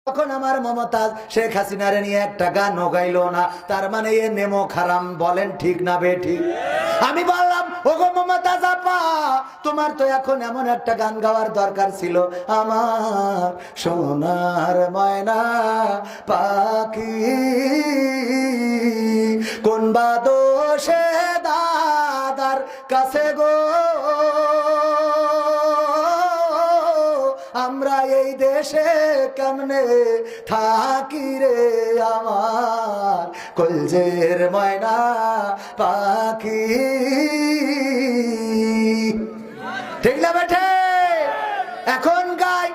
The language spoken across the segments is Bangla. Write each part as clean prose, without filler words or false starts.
তখন আমার মমতাজ শেখ হাসিনারে নিয়ে একটা গান গাইলো না, তার মানে এ নেমো খারাম। বলেন ঠিক না বে ঠিক? আমি বললাম, ওগো মমতাজ আপা, তোমার তো এখন এমন একটা গান গাওয়ার দরকার ছিল, আমার সোনার ময়না পাখি কোন বা দোষে দাদার কাছে গো আমরা এই দেশে কেমনে থাকি রে আমার কলজের ময়না পাখি। ঠিক না বেঠে? এখন গাই,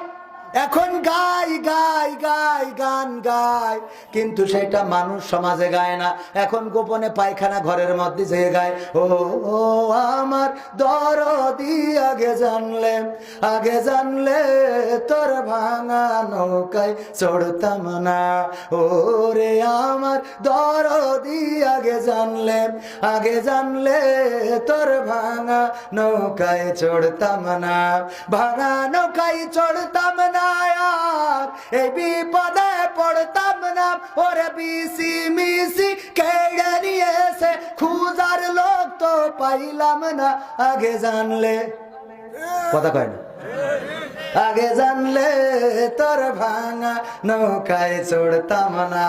এখন গাই গাই গাই গান গাই, কিন্তু সেটা মানুষ সমাজে গায় না। এখন গোপনে পায়খানা ঘরের মধ্যে যেয়ে গায়, ও ও আমার দরদি আগে জানলে তোর ভাঙা নৌকায় চড়তাম না। ও রে আমার দরদি আগে জানলে তোর ভাঙা নৌকায় চড়তাম না, ভাঙা নৌকায় চড়তাম না, আর এই বিপদে পড়তাম না। ওরে বিসি মিসি কেড়ে নিয়েছে, খুঁজার লোক তো পাইলাম না। আগে জানলে, কথা কয় না, আগে জানলে তোর ভাঙা নৌকায় চড়তাম না।